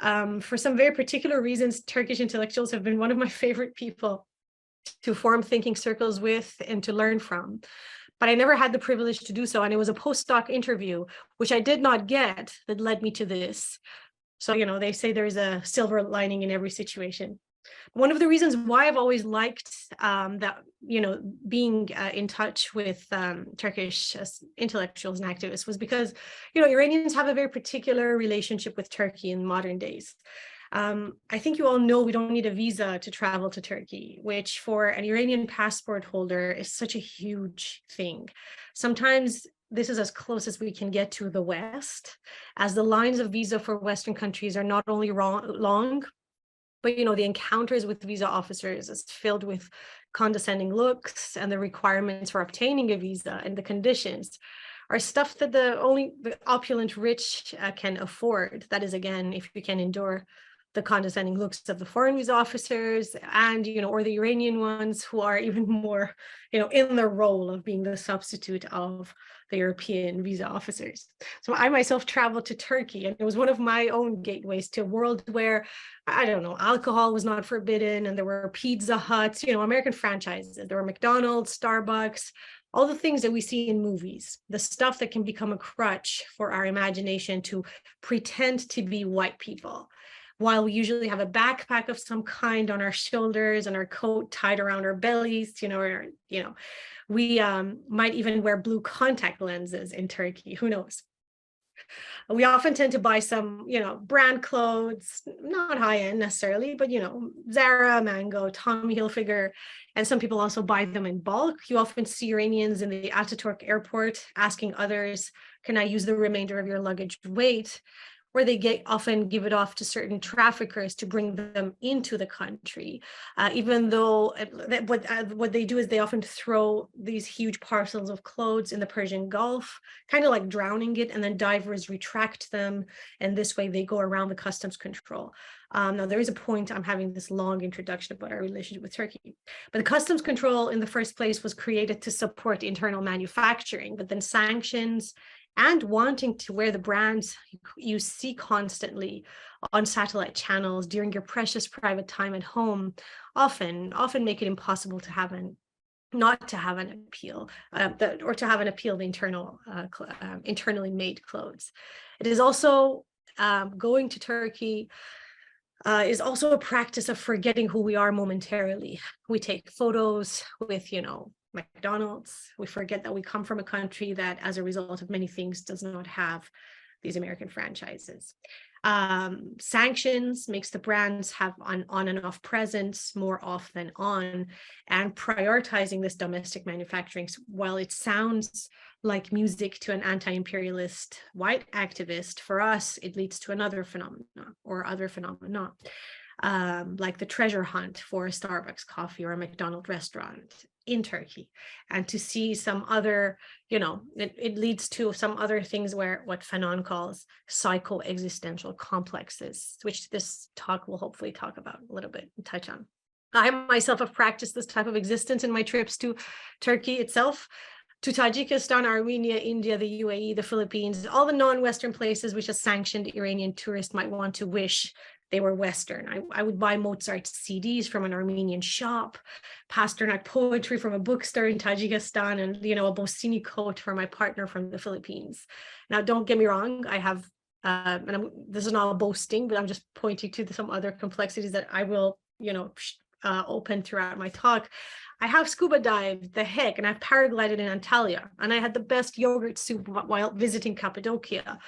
For some very particular reasons, Turkish intellectuals have been one of my favorite people to form thinking circles with and to learn from. But I never had the privilege to do so. And it was a postdoc interview, which I did not get, that led me to this. So, they say there's a silver lining in every situation. One of the reasons why I've always liked that, being in touch with Turkish intellectuals and activists was because, Iranians have a very particular relationship with Turkey in modern days. I think you all know we don't need a visa to travel to Turkey, which for an Iranian passport holder is such a huge thing. Sometimes this is as close as we can get to the West, as the lines of visa for Western countries are not only long, but the encounters with visa officers is filled with condescending looks, and the requirements for obtaining a visa and the conditions are stuff that only the opulent rich can afford. That is, again, if you can endure the condescending looks of the foreign visa officers and, or the Iranian ones who are even more, in the role of being the substitute of the European visa officers. So I myself traveled to Turkey, and it was one of my own gateways to a world where, I don't know, alcohol was not forbidden, and there were Pizza Huts, American franchises. There were McDonald's, Starbucks, all the things that we see in movies, the stuff that can become a crutch for our imagination to pretend to be white people, while we usually have a backpack of some kind on our shoulders and our coat tied around our bellies, we might even wear blue contact lenses in Turkey, who knows? We often tend to buy some, brand clothes, not high-end necessarily, but, Zara, Mango, Tommy Hilfiger, and some people also buy them in bulk. You often see Iranians in the Ataturk airport asking others, can I use the remainder of your luggage weight? Where they often give it off to certain traffickers to bring them into the country, even though what they do is they often throw these huge parcels of clothes in the Persian Gulf, kind of like drowning it, and then divers retract them, and this way they go around the customs control. Now, there is a point, I'm having this long introduction about our relationship with Turkey, but the customs control in the first place was created to support internal manufacturing, but then sanctions and wanting to wear the brands you see constantly on satellite channels during your precious private time at home often make it impossible to have not to have an appeal, or to have an appeal to internally made clothes. It is also going to Turkey is also a practice of forgetting who we are momentarily. We take photos with, McDonald's. We forget that we come from a country that, as a result of many things, does not have these American franchises. Sanctions makes the brands have on and off presence more off than on, and prioritizing this domestic manufacturing, while it sounds like music to an anti-imperialist white activist, for us, it leads to other phenomena, like the treasure hunt for a Starbucks coffee or a McDonald's restaurant in Turkey, and to see some other, it leads to some other things where what Fanon calls psycho-existential complexes, which this talk will hopefully talk about a little bit and touch on. I myself have practiced this type of existence in my trips to Turkey itself, to Tajikistan, Armenia, India, the UAE, the Philippines, all the non-Western places which a sanctioned Iranian tourist might want to wish they were Western. I would buy Mozart CDs from an Armenian shop, Pasternak poetry from a bookstore in Tajikistan, and a Bosini coat for my partner from the Philippines. Now, don't get me wrong, I have, this is not boasting, but I'm just pointing to some other complexities that I will, open throughout my talk. I have scuba dived the heck, and I've paraglided in Antalya, and I had the best yogurt soup while visiting Cappadocia.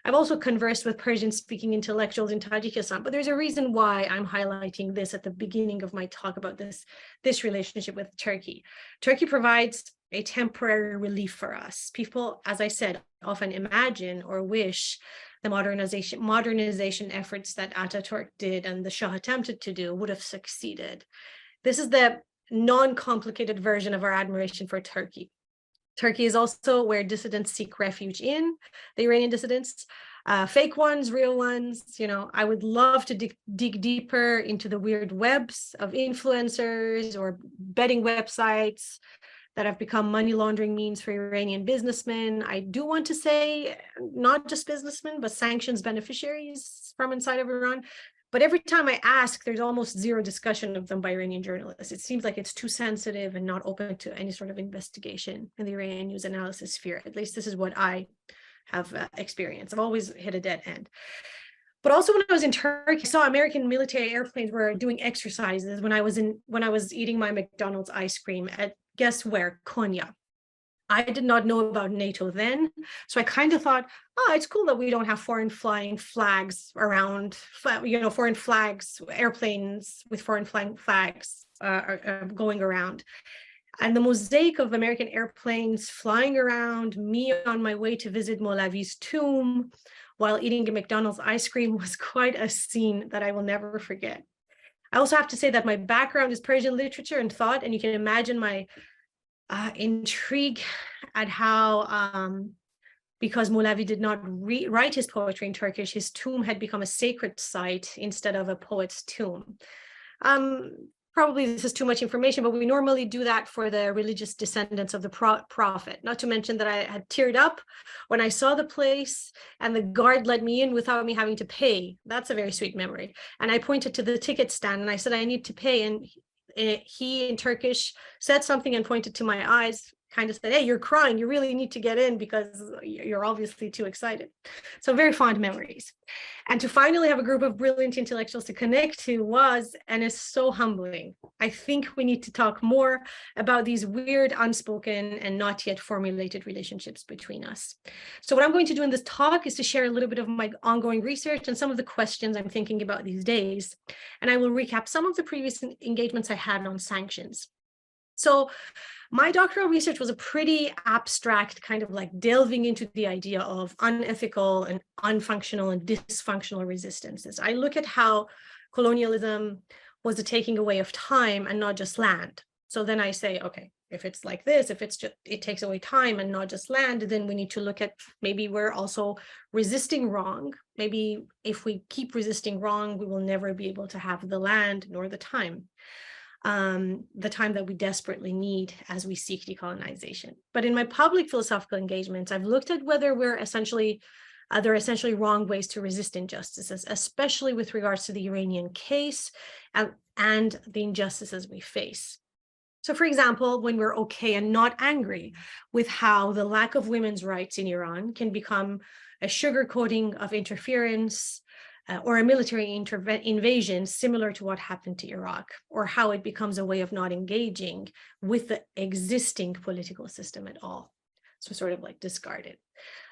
I've also conversed with Persian-speaking intellectuals in Tajikistan, but there's a reason why I'm highlighting this at the beginning of my talk about this relationship with Turkey. Turkey provides a temporary relief for us. People, as I said, often imagine or wish the modernization efforts that Ataturk did and the Shah attempted to do would have succeeded. This is the non-complicated version of our admiration for Turkey. Turkey is also where dissidents seek refuge in, the Iranian dissidents, fake ones, real ones. I would love to dig deeper into the weird webs of influencers or betting websites that have become money laundering means for Iranian businessmen. I do want to say not just businessmen, but sanctions beneficiaries from inside of Iran. But every time I ask, there's almost zero discussion of them by Iranian journalists. It seems like it's too sensitive and not open to any sort of investigation in the Iranian news analysis sphere. At least this is what I have experienced. I've always hit a dead end. But also when I was in Turkey, I saw American military airplanes were doing exercises when I was eating my McDonald's ice cream at, guess where, Konya. I did not know about NATO then, so I kind of thought, oh, it's cool that we don't have foreign flying flags around, foreign flags, airplanes with foreign flying flags going around. And the mosaic of American airplanes flying around, me on my way to visit Molavi's tomb while eating a McDonald's ice cream was quite a scene that I will never forget. I also have to say that my background is Persian literature and thought, and you can imagine my intrigue at how, because Molavi did not write his poetry in Turkish, his tomb had become a sacred site instead of a poet's tomb. Probably this is too much information, but we normally do that for the religious descendants of the prophet. Not to mention that I had teared up when I saw the place and the guard let me in without me having to pay. That's a very sweet memory. And I pointed to the ticket stand and I said, I need to pay. And he in Turkish said something and pointed to my eyes, kind of said, hey, you're crying, you really need to get in because you're obviously too excited. So very fond memories. And to finally have a group of brilliant intellectuals to connect to was, and is so humbling. I think we need to talk more about these weird, unspoken, and not yet formulated relationships between us. So what I'm going to do in this talk is to share a little bit of my ongoing research and some of the questions I'm thinking about these days. And I will recap some of the previous engagements I had on sanctions. So my doctoral research was a pretty abstract kind of like delving into the idea of unethical and unfunctional and dysfunctional resistances. I look at how colonialism was a taking away of time and not just land. So then I say, okay, if it's like this, if it's just, it takes away time and not just land, then we need to look at maybe we're also resisting wrong. Maybe if we keep resisting wrong, we will never be able to have the land nor the time that we desperately need as we seek decolonization. But in my public philosophical engagements, I've looked at whether there are essentially wrong ways to resist injustices, especially with regards to the Iranian case and the injustices we face. So for example, when we're okay and not angry with how the lack of women's rights in Iran can become a sugarcoating of interference or a military invasion similar to what happened to Iraq, or how it becomes a way of not engaging with the existing political system at all. So sort of like discarded.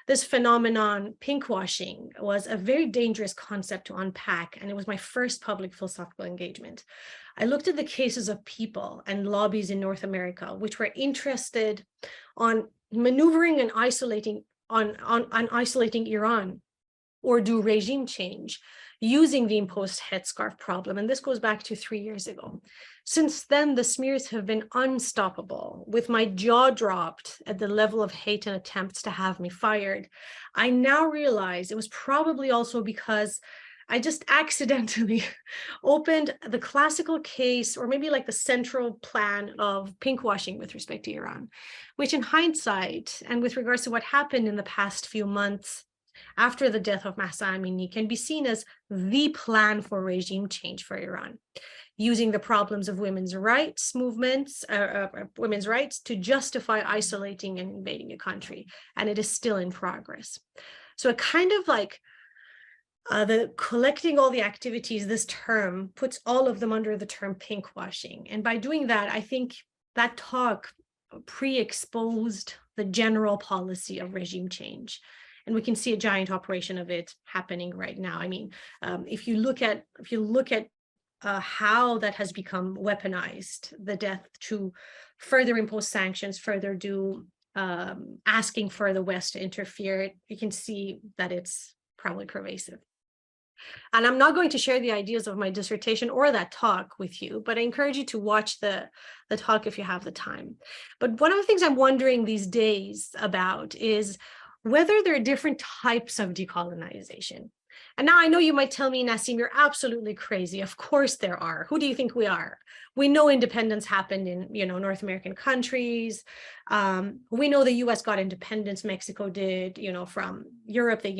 This phenomenon, pinkwashing, was a very dangerous concept to unpack, and it was my first public philosophical engagement. I looked at the cases of people and lobbies in North America, which were interested on maneuvering and isolating Iran or do regime change using the imposed headscarf problem. And this goes back to 3 years ago. Since then, the smears have been unstoppable, with my jaw dropped at the level of hate and attempts to have me fired. I now realize it was probably also because I just accidentally opened the classical case, or maybe like the central plan of pinkwashing with respect to Iran, which in hindsight, and with regards to what happened in the past few months, after the death of Mahsa Amini, can be seen as the plan for regime change for Iran, using the problems of women's rights movements, women's rights to justify isolating and invading a country. And it is still in progress. So it kind of like the collecting all the activities this term puts all of them under the term pinkwashing. And by doing that, I think that talk pre-exposed the general policy of regime change. And we can see a giant operation of it happening right now. I mean, if you look at how that has become weaponized, the death to further impose sanctions, further do asking for the West to interfere, you can see that it's probably pervasive. And I'm not going to share the ideas of my dissertation or that talk with you, but I encourage you to watch the talk if you have the time. But one of the things I'm wondering these days about is whether there are different types of decolonization. And now I know you might tell me, Nassim, you're absolutely crazy. Of course there are. Who do you think we are? We know independence happened in, North American countries. We know the US got independence. Mexico did, from Europe, they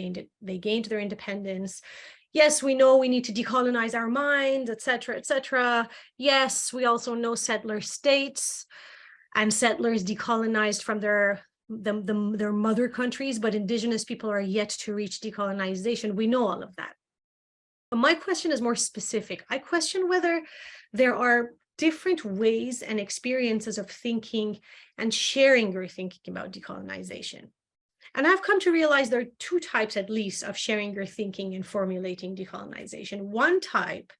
gained their independence. Yes, we know we need to decolonize our minds, et cetera, et cetera. Yes, we also know settler states and settlers decolonized from their mother countries, but indigenous people are yet to reach decolonization. We know all of that. But my question is more specific. I question whether there are different ways and experiences of thinking and sharing your thinking about decolonization. And I've come to realize there are two types, at least, of sharing your thinking and formulating decolonization. One type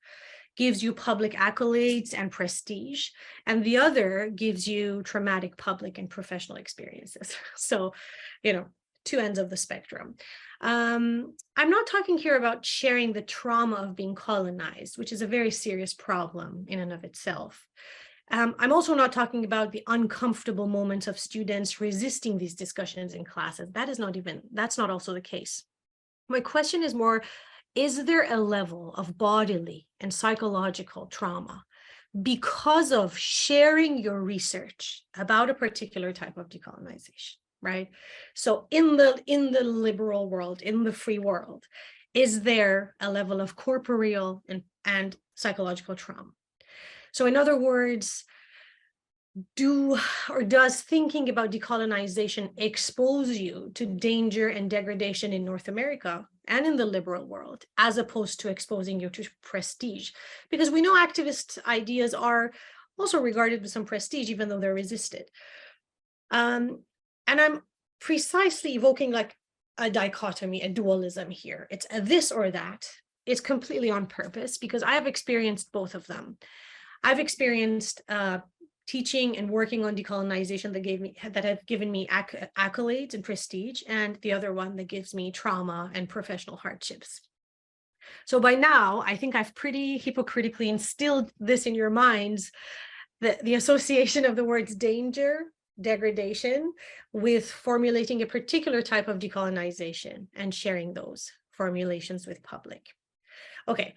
gives you public accolades and prestige, and the other gives you traumatic public and professional experiences. So, two ends of the spectrum. I'm not talking here about sharing the trauma of being colonized, which is a very serious problem in and of itself. I'm also not talking about the uncomfortable moments of students resisting these discussions in classes. That's not also the case. My question is more, is there a level of bodily and psychological trauma because of sharing your research about a particular type of decolonization, right? So in the liberal world, in the free world, is there a level of corporeal and psychological trauma? So in other words, does thinking about decolonization expose you to danger and degradation in North America and in the liberal world, as opposed to exposing you to prestige? Because we know activist ideas are also regarded with some prestige, even though they're resisted. And I'm precisely evoking like a dichotomy, a dualism here. It's a this or that. It's completely on purpose because I have experienced both of them. I've experienced teaching and working on decolonization that have given me accolades and prestige, and the other one that gives me trauma and professional hardships. So by now, I think I've pretty hypocritically instilled this in your minds, the association of the words danger, degradation, with formulating a particular type of decolonization and sharing those formulations with public. Okay,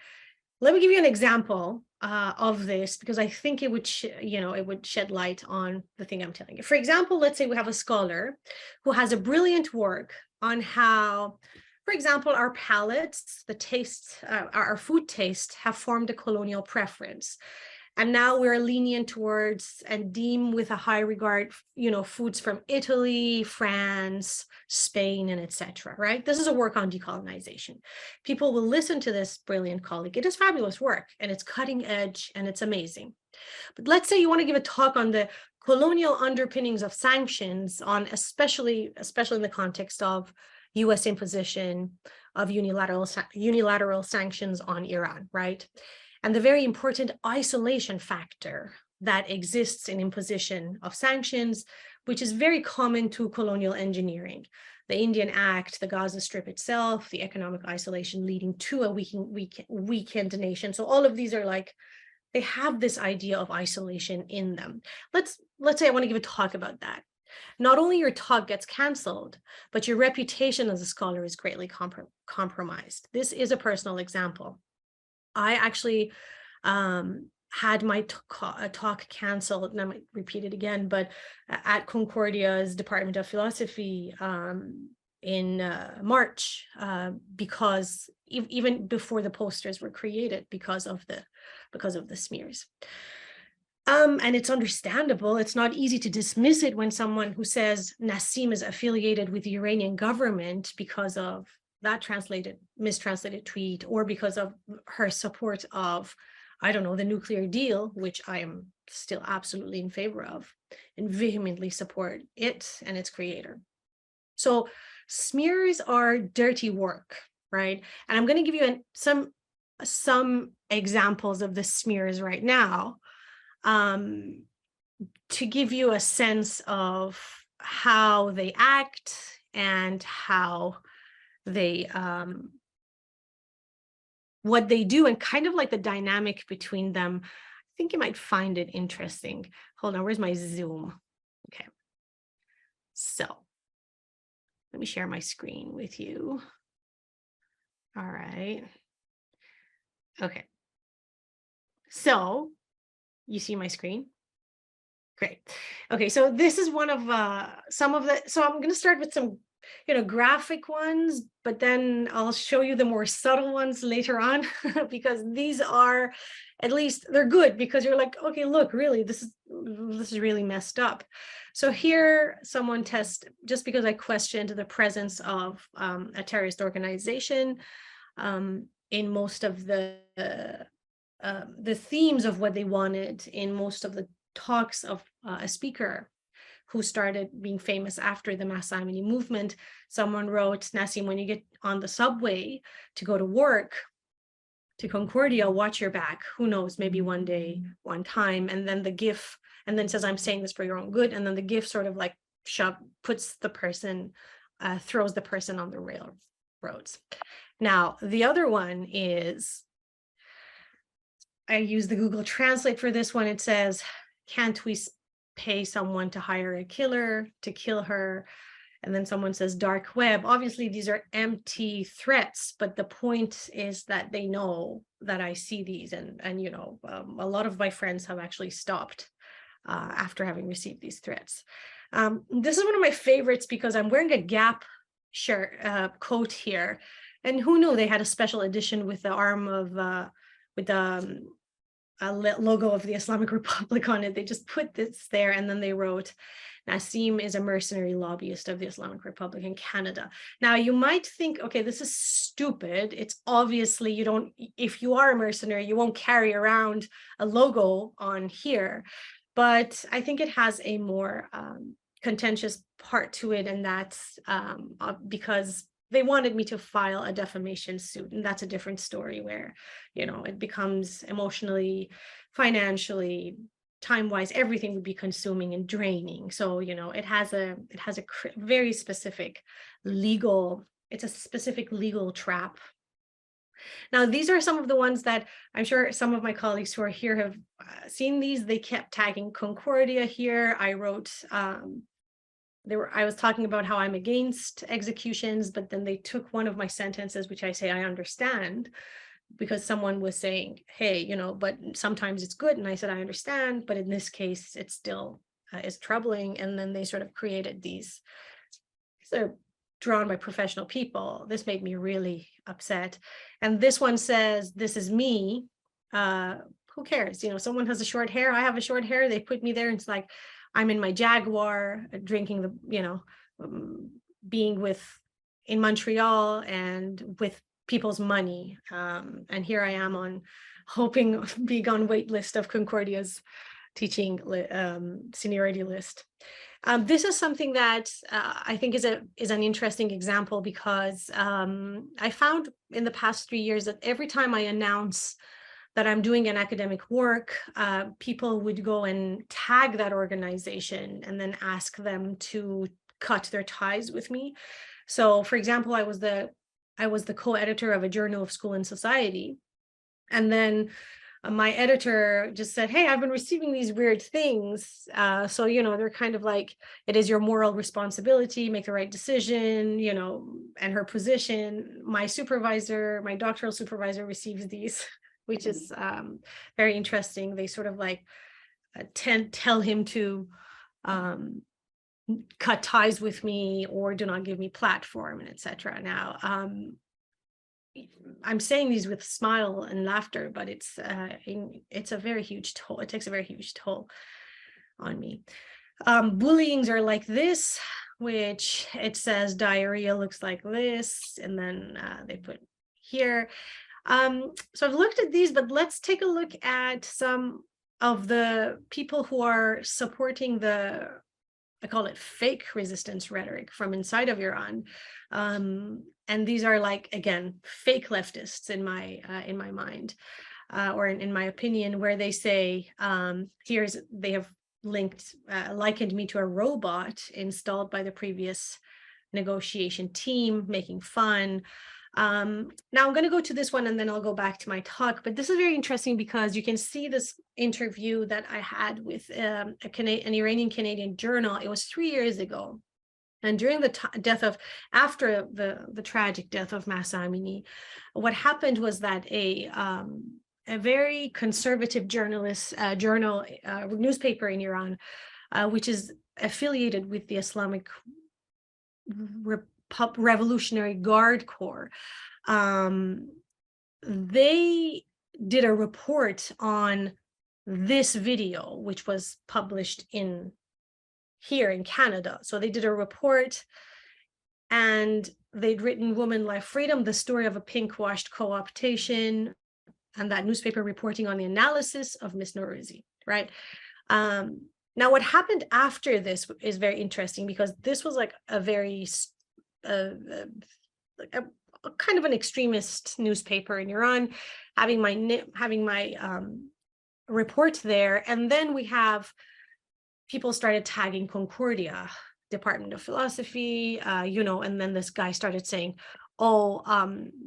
let me give you an example of this, because I think it would shed light on the thing I'm telling you. For example, let's say we have a scholar who has a brilliant work on how, for example, our palates, the tastes, our food tastes have formed a colonial preference. And now we're lenient towards and deem with a high regard, foods from Italy, France, Spain, and etc. Right? This is a work on decolonization. People will listen to this brilliant colleague. It is fabulous work, and it's cutting edge, and it's amazing. But let's say you want to give a talk on the colonial underpinnings of sanctions, on especially in the context of U.S. imposition of unilateral sanctions on Iran, right? And the very important isolation factor that exists in imposition of sanctions, which is very common to colonial engineering. The Indian Act, the Gaza Strip itself, the economic isolation leading to a weakened nation. So all of these are like, they have this idea of isolation in them. Let's say I want to give a talk about that. Not only your talk gets canceled, but your reputation as a scholar is greatly compromised. This is a personal example. I actually had my talk canceled, and I might repeat it again, but at Concordia's Department of Philosophy in March, because even before the posters were created, because of the smears. And it's understandable. It's not easy to dismiss it when someone who says Nassim is affiliated with the Iranian government because of that mistranslated tweet, or because of her support of, I don't know, the nuclear deal, which I am still absolutely in favor of and vehemently support it and its creator. So smears are dirty work, right? And I'm going to give you some examples of the smears right now, to give you a sense of how they act and how they what they do, and kind of like the dynamic between them. I think you might find it interesting. Hold on, where's my Zoom? Okay, so let me share my screen with you. All right. Okay. So you see my screen? Great. Okay, so this is one of some of the, so I'm going to start with some, graphic ones, but then I'll show you the more subtle ones later on because these are, at least they're good because you're like, okay, look, really, this is really messed up. So here someone tests, just because I questioned the presence of a terrorist organization in most of the themes of what they wanted in most of the talks of a speaker who started being famous after the mass amnesty movement. Someone wrote, Nassim, when you get on the subway to go to work, to Concordia, watch your back. Who knows, maybe one day, one time. And then the GIF, and then says, I'm saying this for your own good. And then the GIF sort of like puts the person, throws the person on the railroads. Now, the other one is, I use the Google Translate for this one. It says, can't we pay someone to hire a killer to kill her? And then someone says dark web. Obviously, these are empty threats, but the point is that they know that I see these, and a lot of my friends have actually stopped after having received these threats. This is one of my favorites because I'm wearing a Gap shirt coat here, and who knew they had a special edition with the arm of with the logo of the Islamic Republic on it. They just put this there, and then they wrote, Nassim is a mercenary lobbyist of the Islamic Republic in Canada. Now, you might think, okay, this is stupid. It's obviously, you don't, if you are a mercenary, you won't carry around a logo on here. But I think it has a more contentious part to it, and that's because they wanted me to file a defamation suit, and that's a different story where, it becomes emotionally, financially, time-wise, everything would be consuming and draining. So, it has a very specific legal, it's a specific legal trap. Now, these are some of the ones that I'm sure some of my colleagues who are here have seen these. They kept tagging Concordia here. I wrote, I was talking about how I'm against executions, but then they took one of my sentences, which I say I understand, because someone was saying, hey, but sometimes it's good. And I said, I understand, but in this case, it still is troubling. And then they sort of created these, they're drawn by professional people. This made me really upset. And this one says, this is me. Who cares? Someone has a short hair. I have a short hair. They put me there. And it's like, I'm in my Jaguar, drinking being in Montreal and with people's money. And here I am hoping being on wait list of Concordia's teaching seniority list. This is something that I think is an interesting example because I found in the past 3 years that every time I announce that I'm doing an academic work, people would go and tag that organization and then ask them to cut their ties with me. So, for example, I was the co-editor of a journal of School and Society, and then my editor just said, hey, I've been receiving these weird things. So, they're kind of like, it is your moral responsibility, make the right decision, and her position. My doctoral supervisor receives these, which is very interesting. They sort of like tell him to cut ties with me or do not give me platform, and etc. Now, I'm saying these with smile and laughter, but it's a very huge toll. It takes a very huge toll on me. Bullyings are like this, which it says diarrhea looks like this, and then they put here. So I've looked at these, but let's take a look at some of the people who are supporting I call it fake resistance rhetoric from inside of Iran. And these are like, again, fake leftists in my mind, or in my opinion, where they say, they have likened me to a robot installed by the previous negotiation team, making fun. Now I'm going to go to this one and then I'll go back to my talk, but this is very interesting because you can see this interview that I had with an Iranian Canadian journal. It was 3 years ago. And during the after the tragic death of Mahsa Amini, what happened was that a very conservative newspaper in Iran, which is affiliated with the Islamic Revolutionary Guard Corps, they did a report on this video, which was published here in Canada. So they did a report, and they'd written Woman, Life, Freedom, the story of a pink-washed co-optation, and that newspaper reporting on the analysis of Miss Norouzi, right? Now, what happened after this is very interesting, because this was like a very kind of an extremist newspaper in Iran, having my report there. And then we have people started tagging Concordia, Department of Philosophy, and then this guy started saying, oh,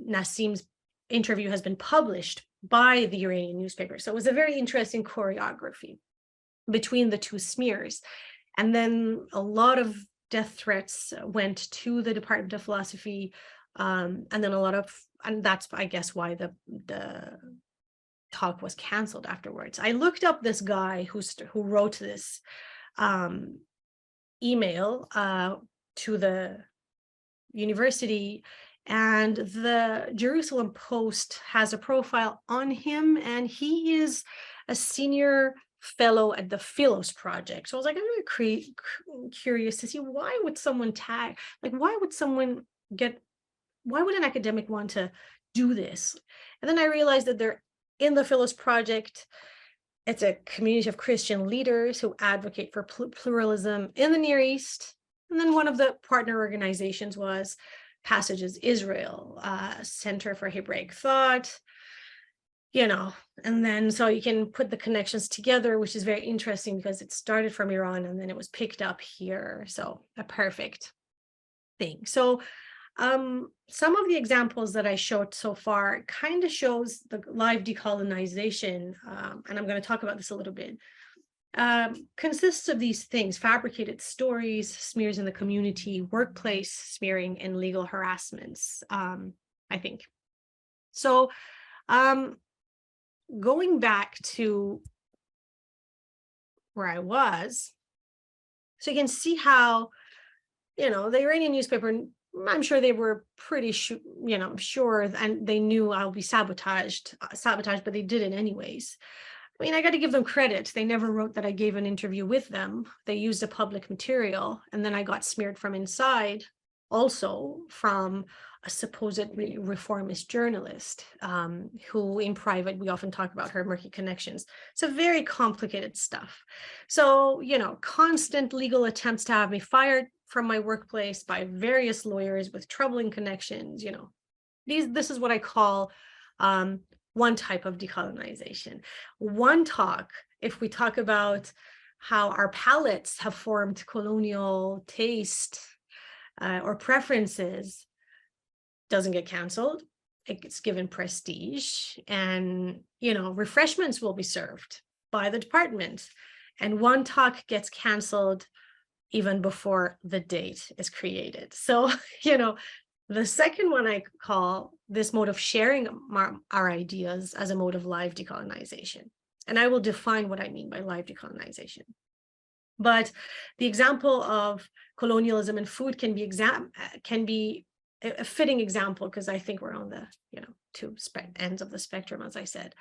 Nassim's interview has been published by the Iranian newspaper. So it was a very interesting choreography between the two smears. And then a lot of death threats went to the Department of Philosophy, and then and that's, I guess, why the talk was canceled afterwards. I looked up this guy who wrote this email to the university, and the Jerusalem Post has a profile on him, and he is a senior fellow at the Philos Project. So I was like, I'm really curious to see, why would someone tag, like, why would an academic want to do this? And then I realized that they're in the Philos Project. It's a community of Christian leaders who advocate for pluralism in the Near East. And then one of the partner organizations was Passages Israel, Center for Hebraic Thought, and then so you can put the connections together, which is very interesting because it started from Iran and then it was picked up here. So a perfect thing. So some of the examples that I showed so far kind of shows the live decolonization, and I'm going to talk about this a little bit, consists of these things: fabricated stories, smears in the community, workplace smearing, and legal harassments, I think. So going back to where I was, so you can see how, the Iranian newspaper, I'm sure they were pretty sure, and they knew I'll be sabotaged, but they did it anyways. I mean, I got to give them credit. They never wrote that I gave an interview with them. They used a public material, and then I got smeared from inside, also from a supposedly reformist journalist, who in private, we often talk about her murky connections. It's a very complicated stuff. So, constant legal attempts to have me fired from my workplace by various lawyers with troubling connections, this is what I call one type of decolonization. One talk, if we talk about how our palates have formed colonial taste or preferences, doesn't get canceled. It gets given prestige, and refreshments will be served by the department, and one talk gets canceled even before the date is created. So the second one I call this mode of sharing our ideas as a mode of live decolonization, and I will define what I mean by live decolonization. But the example of colonialism and food can be a fitting example, because I think we're on the two ends of the spectrum, as I said.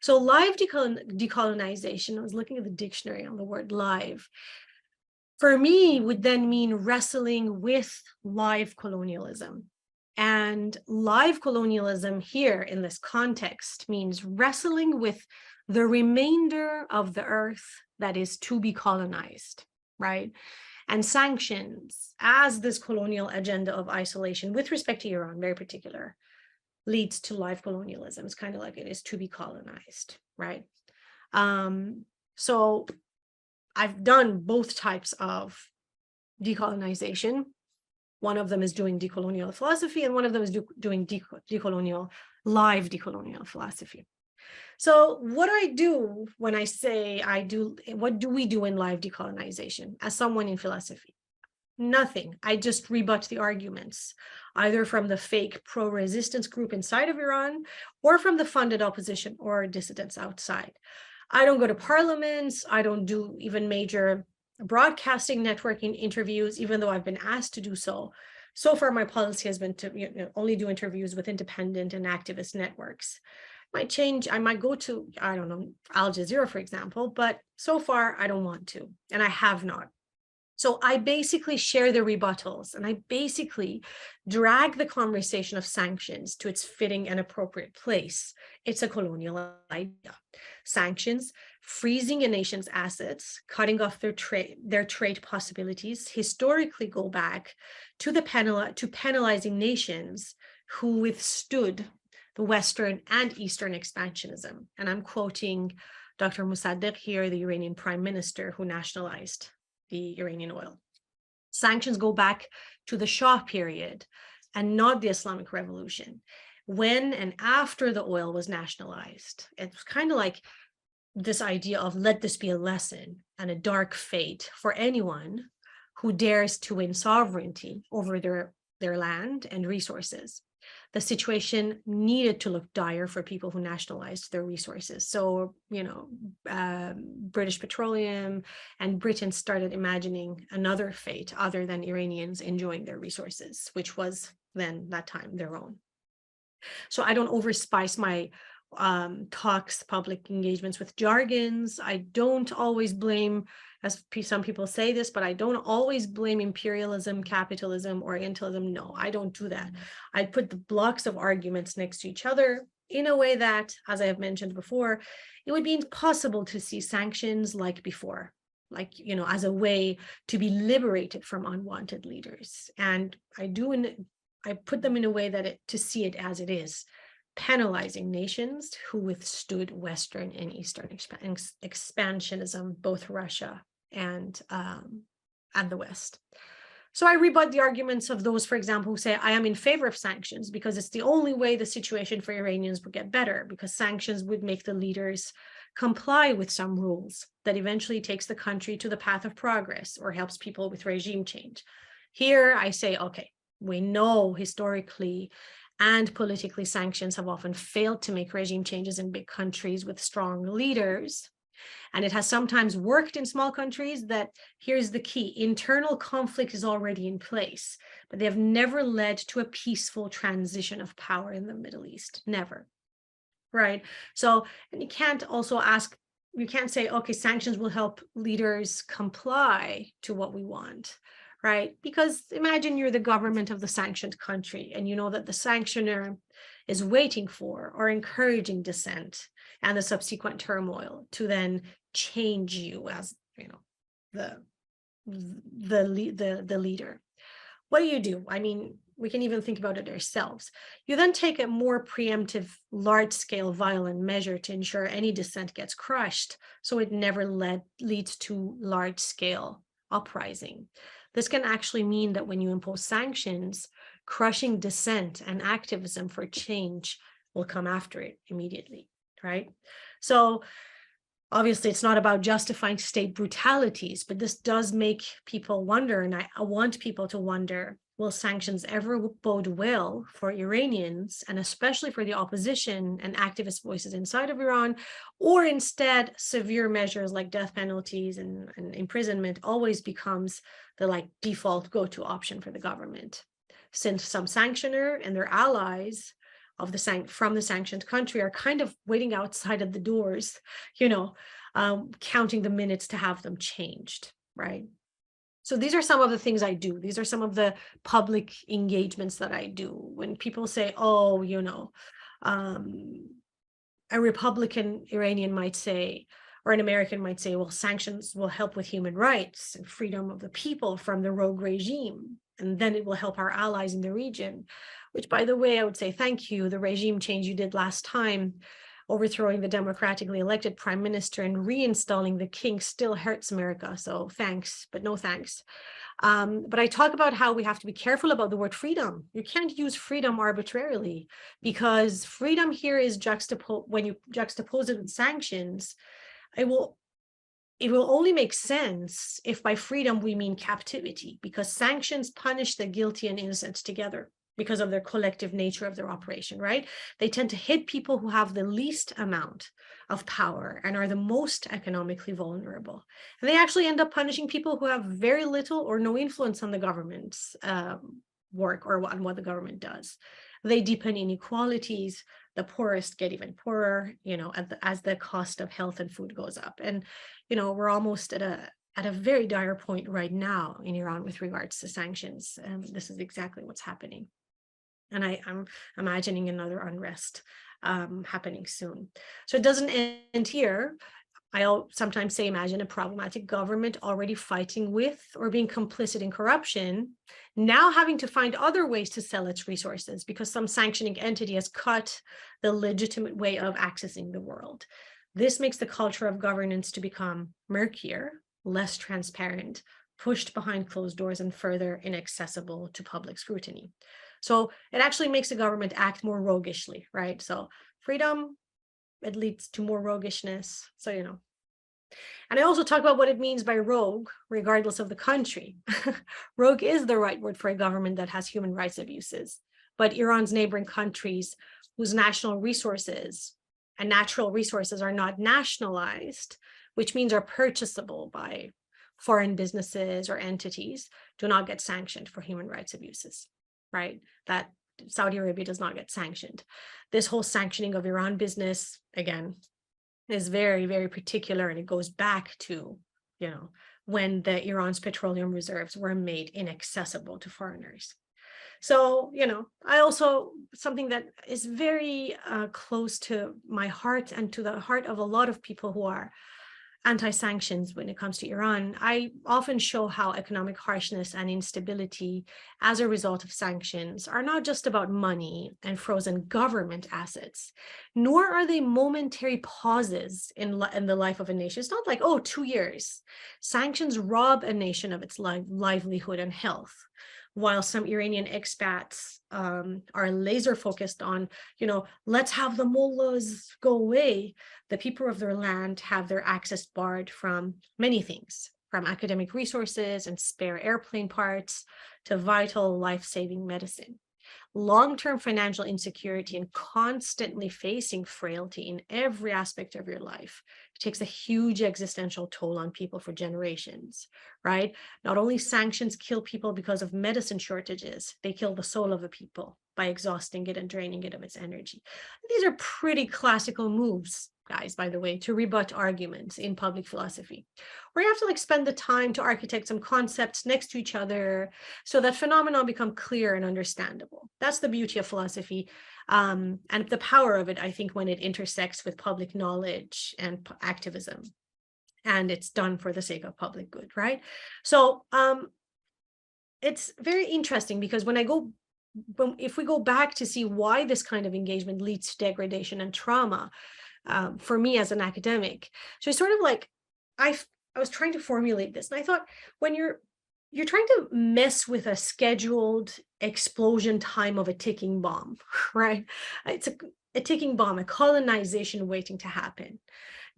So live decolonization, I was looking at the dictionary on the word live, for me would then mean wrestling with live colonialism. And live colonialism here in this context means wrestling with the remainder of the earth that is to be colonized, right? And sanctions as this colonial agenda of isolation with respect to Iran, very particular, leads to live colonialism. It's kind of like it is to be colonized, right? So I've done both types of decolonization. One of them is doing decolonial philosophy, and one of them is doing live decolonial philosophy. So what I do when I say what do we do in live decolonization as someone in philosophy? Nothing. I just rebut the arguments, either from the fake pro-resistance group inside of Iran or from the funded opposition or dissidents outside. I don't go to parliaments. I don't do even major broadcasting networking interviews, even though I've been asked to do so. So far, my policy has been to only do interviews with independent and activist networks. Might change. I might go to, I don't know, Al Jazeera, for example, but so far I don't want to, and I have not. So I basically share the rebuttals, and I basically drag the conversation of sanctions to its fitting and appropriate place. It's a colonial idea. Sanctions, freezing a nation's assets, cutting off their trade possibilities, historically go back to penalizing nations who withstood the Western and Eastern expansionism. And I'm quoting Dr. Mossadegh here, the Iranian prime minister who nationalized the Iranian oil. Sanctions go back to the Shah period and not the Islamic Revolution. When and after the oil was nationalized, it was kind of like this idea of let this be a lesson and a dark fate for anyone who dares to win sovereignty over their land and resources. The situation needed to look dire for people who nationalized their resources. So, British Petroleum and Britain started imagining another fate other than Iranians enjoying their resources, which was then that time their own. So I don't overspice my talks, public engagements with jargons. I don't always blame, as some people say this, but I don't always blame imperialism, capitalism, Orientalism. No, I don't do that. I put the blocks of arguments next to each other in a way that, as I have mentioned before, it would be impossible to see sanctions like before, as a way to be liberated from unwanted leaders. And I put them in a way that to see it as it is, penalizing nations who withstood Western and Eastern expansionism, both Russia and the West. So I rebut the arguments of those, for example, who say, I am in favor of sanctions because it's the only way the situation for Iranians would get better, because sanctions would make the leaders comply with some rules that eventually takes the country to the path of progress or helps people with regime change. Here I say, okay, we know historically and politically sanctions have often failed to make regime changes in big countries with strong leaders. And it has sometimes worked in small countries that, here's the key, internal conflict is already in place, but they have never led to a peaceful transition of power in the Middle East, never, right? So, and you can't say, okay, sanctions will help leaders comply to what we want, right? Because imagine you're the government of the sanctioned country and you know that the sanctioner is waiting for or encouraging dissent and the subsequent turmoil to then change you as, the leader. What do? I mean, we can even think about it ourselves. You then take a more preemptive, large-scale violent measure to ensure any dissent gets crushed, so it never leads to large-scale uprising. This can actually mean that when you impose sanctions, crushing dissent and activism for change will come after it immediately, right? So obviously it's not about justifying state brutalities, but this does make people wonder, and I want people to wonder, will sanctions ever bode well for Iranians, and especially for the opposition and activist voices inside of Iran, or instead severe measures like death penalties and imprisonment always becomes the default go-to option for the government, since some sanctioner and their allies from the sanctioned country are kind of waiting outside of the doors, counting the minutes to have them changed, right? So these are some of the things I do. These are some of the public engagements that I do. When people say, oh, a Republican Iranian might say, or an American might say, well, sanctions will help with human rights and freedom of the people from the rogue regime, and then it will help our allies in the region, which, by the way, I would say, thank you. The regime change you did last time, overthrowing the democratically elected prime minister and reinstalling the king, still hurts America. So thanks, but no thanks. But I talk about how we have to be careful about the word freedom. You can't use freedom arbitrarily, because freedom here is when you juxtapose it with sanctions, it will it will only make sense if by freedom we mean captivity, because sanctions punish the guilty and innocent together because of their collective nature of their operation, right? They tend to hit people who have the least amount of power and are the most economically vulnerable. And they actually end up punishing people who have very little or no influence on the government's work or on what the government does. They deepen inequalities. The poorest get even poorer, as the cost of health and food goes up. And, we're almost at a very dire point right now in Iran with regards to sanctions. This is exactly what's happening. And I'm imagining another unrest happening soon. So it doesn't end here. I'll sometimes say, imagine a problematic government already fighting with or being complicit in corruption, now having to find other ways to sell its resources because some sanctioning entity has cut the legitimate way of accessing the world. This makes the culture of governance to become murkier, less transparent, pushed behind closed doors, and further inaccessible to public scrutiny. So it actually makes the government act more roguishly, right? So freedom, it leads to more roguishness. So, And I also talk about what it means by rogue, regardless of the country. Rogue is the right word for a government that has human rights abuses. But Iran's neighboring countries whose national resources and natural resources are not nationalized, which means are purchasable by foreign businesses or entities, do not get sanctioned for human rights abuses, right? That Saudi Arabia does not get sanctioned. This whole sanctioning of Iran business, again, is very, very particular, and it goes back to, when the Iran's petroleum reserves were made inaccessible to foreigners. So, I also, something that is very close to my heart and to the heart of a lot of people who are anti-sanctions when it comes to Iran, I often show how economic harshness and instability as a result of sanctions are not just about money and frozen government assets, nor are they momentary pauses in the life of a nation. It's not like, 2 years. Sanctions rob a nation of its livelihood and health. While some Iranian expats are laser focused on, let's have the mullahs go away, the people of their land have their access barred from many things, from academic resources and spare airplane parts to vital life-saving medicine. Long-term financial insecurity and constantly facing frailty in every aspect of your life takes a huge existential toll on people for generations, right? Not only sanctions kill people because of medicine shortages, they kill the soul of a people by exhausting it and draining it of its energy. These are pretty classical moves, guys, by the way, to rebut arguments in public philosophy, where you have to spend the time to architect some concepts next to each other so that phenomena become clear and understandable. That's the beauty of philosophy, and the power of it, I think, when it intersects with public knowledge and activism, and it's done for the sake of public good, right? So it's very interesting because if we go back to see why this kind of engagement leads to degradation and trauma, for me as an academic, so it's sort of like I was trying to formulate this, and I thought, when you're trying to mess with a scheduled explosion time of a ticking bomb, right? It's a ticking bomb, a colonization waiting to happen.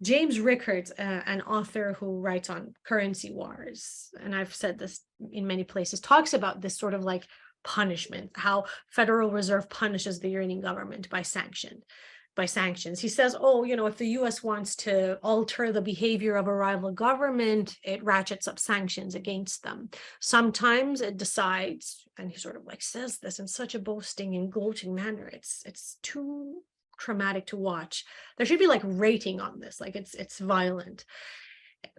James Rickards, an author who writes on currency wars, and I've said this in many places, talks about this sort of punishment, how Federal Reserve punishes the Iranian government by sanctions. He says, if the US wants to alter the behavior of a rival government, it ratchets up sanctions against them. Sometimes it decides, and he sort of says this in such a boasting and gloating manner, it's too traumatic to watch. There should be rating on this, it's violent.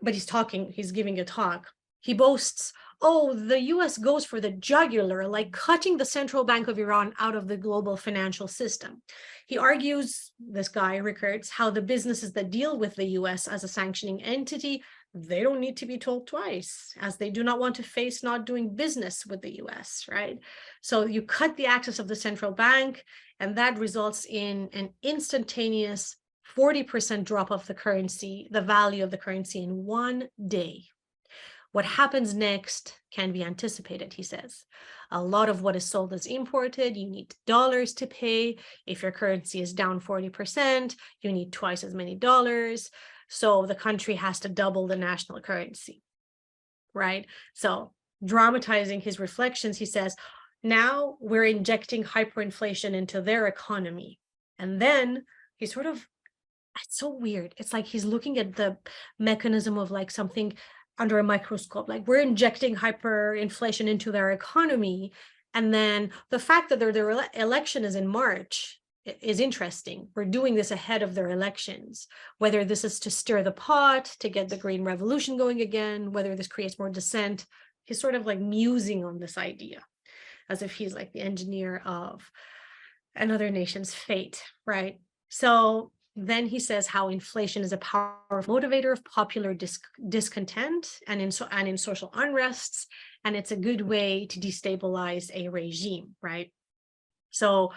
But he's giving a talk. He boasts, the US goes for the jugular, cutting the central bank of Iran out of the global financial system. He argues, this guy, Rickards, how the businesses that deal with the US as a sanctioning entity, they don't need to be told twice, as they do not want to face not doing business with the US, right? So you cut the access of the central bank, and that results in an instantaneous 40% drop of the currency, the value of the currency, in 1 day. What happens next can be anticipated, he says. A lot of what is sold is imported. You need dollars to pay. If your currency is down 40%, you need twice as many dollars. so the country has to double the national currency, right? So dramatizing his reflections, he says, now we're injecting hyperinflation into their economy. And then he sort of, it's so weird. It's like he's looking at the mechanism of like something under a microscope, like we're injecting hyperinflation into their economy. And then the fact that their election is in March is interesting. We're doing this ahead of their elections, whether this is to stir the pot, to get the Green Revolution going again, whether this creates more dissent. He's sort of like musing on this idea as if he's like the engineer of another nation's fate, right? So then he says how inflation is a powerful motivator of popular discontent and in social unrests, and it's a good way to destabilize a regime, right? So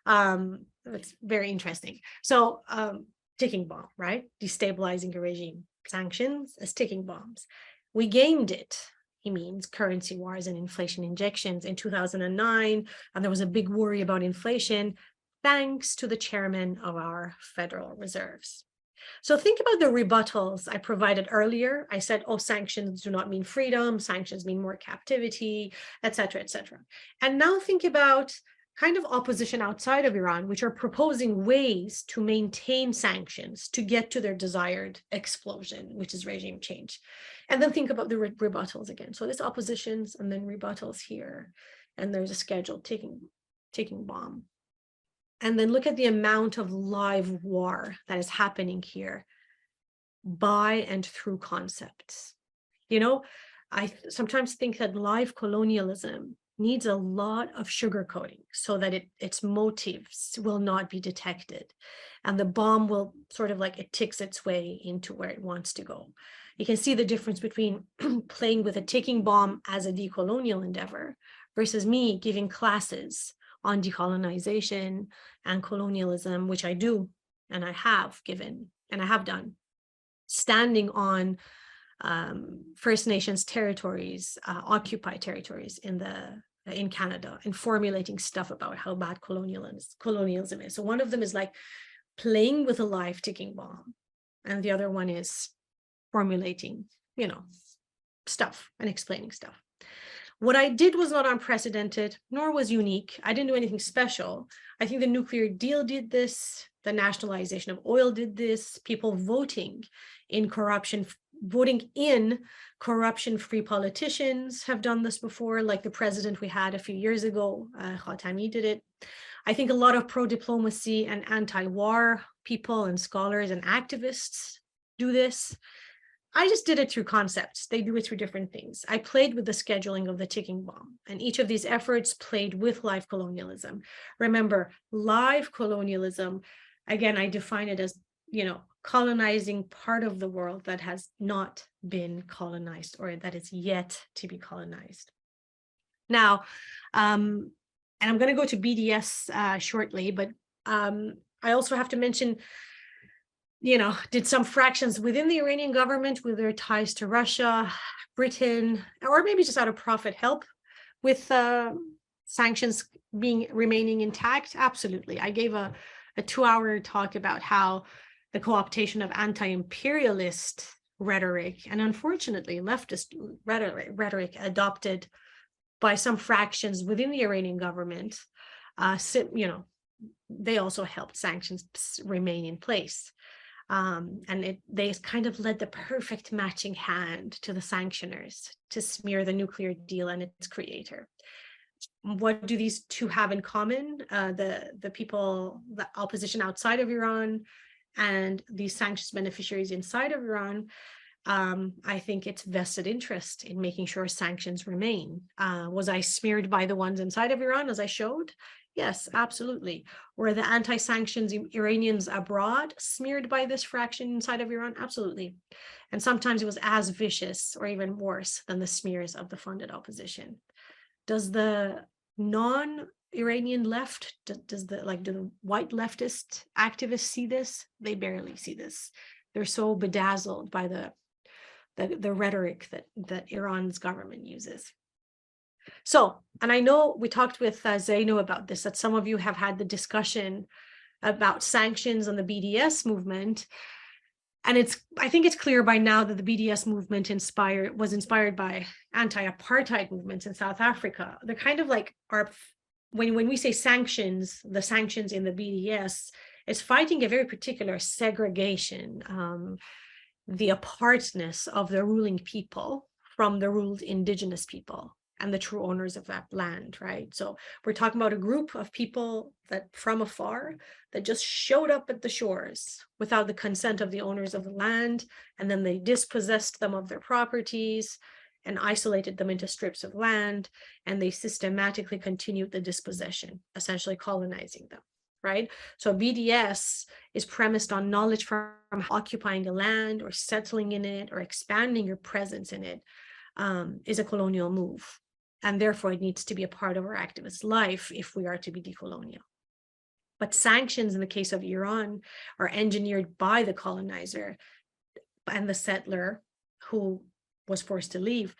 it's very interesting. So ticking bomb, right? Destabilizing a regime. Sanctions as ticking bombs. We gamed it. He means currency wars and inflation injections in 2009, and there was a big worry about inflation thanks to the chairman of our Federal Reserves. So think about the rebuttals I provided earlier. I said, oh, sanctions do not mean freedom, sanctions mean more captivity, et cetera, et cetera. And now think about kind of opposition outside of Iran, which are proposing ways to maintain sanctions to get to their desired explosion, which is regime change. And then think about the rebuttals again. So there's oppositions and then rebuttals here. And there's a scheduled ticking bomb. And then look at the amount of live war that is happening here by and through concepts. You know, I sometimes think that live colonialism needs a lot of sugarcoating so that its motives will not be detected. And the bomb will sort of like, it ticks its way into where it wants to go. You can see the difference between playing with a ticking bomb as a decolonial endeavor versus me giving classes on decolonization and colonialism, which I do, and I have given, and I have done, standing on First Nations territories, occupied territories in Canada, and formulating stuff about how bad colonialism is. So one of them is like playing with a live ticking bomb, and the other one is formulating, you know, stuff and explaining stuff. What I did was not unprecedented, nor was unique. I didn't do anything special. I think the nuclear deal did this. The nationalization of oil did this. People voting in corruption-free politicians have done this before, like the president we had a few years ago, Khatami did it. I think a lot of pro-diplomacy and anti-war people and scholars and activists do this. I just did it through concepts. They do it through different things. I played with the scheduling of the ticking bomb, and each of these efforts played with live colonialism. Remember, live colonialism, again, I define it as, you know, colonizing part of the world that has not been colonized or that is yet to be colonized. Now, and I'm going to go to BDS shortly, but I also have to mention, you know, did some fractions within the Iranian government with their ties to Russia, Britain, or maybe just out of profit help with sanctions remaining intact? Absolutely. I gave a 2-hour talk about how the co-optation of anti-imperialist rhetoric and unfortunately leftist rhetoric adopted by some fractions within the Iranian government, you know, they also helped sanctions remain in place. And they kind of led the perfect matching hand to the sanctioners to smear the nuclear deal and its creator. What do these two have in common? The people, the opposition outside of Iran and the sanctions beneficiaries inside of Iran, I think it's vested interest in making sure sanctions remain. Was I smeared by the ones inside of Iran, as I showed? Yes, absolutely. Were the anti-sanctions Iranians abroad smeared by this fraction inside of Iran? Absolutely. And sometimes it was as vicious or even worse than the smears of the funded opposition. Does the non-Iranian left, do the white leftist activists see this? They barely see this. They're so bedazzled by the rhetoric that Iran's government uses. So, and I know we talked with Zaino about this, that some of you have had the discussion about sanctions on the BDS movement. And I think it's clear by now that the BDS movement was inspired by anti-apartheid movements in South Africa. They're kind of like when we say sanctions, the sanctions in the BDS is fighting a very particular segregation, the apartness of the ruling people from the ruled indigenous people and the true owners of that land, right? So we're talking about a group of people that from afar that just showed up at the shores without the consent of the owners of the land, and then they dispossessed them of their properties and isolated them into strips of land, and they systematically continued the dispossession, essentially colonizing them, right? So BDS is premised on knowledge from occupying a land or settling in it or expanding your presence in it is a colonial move. And therefore, it needs to be a part of our activist life if we are to be decolonial. But sanctions in the case of Iran are engineered by the colonizer and the settler who was forced to leave.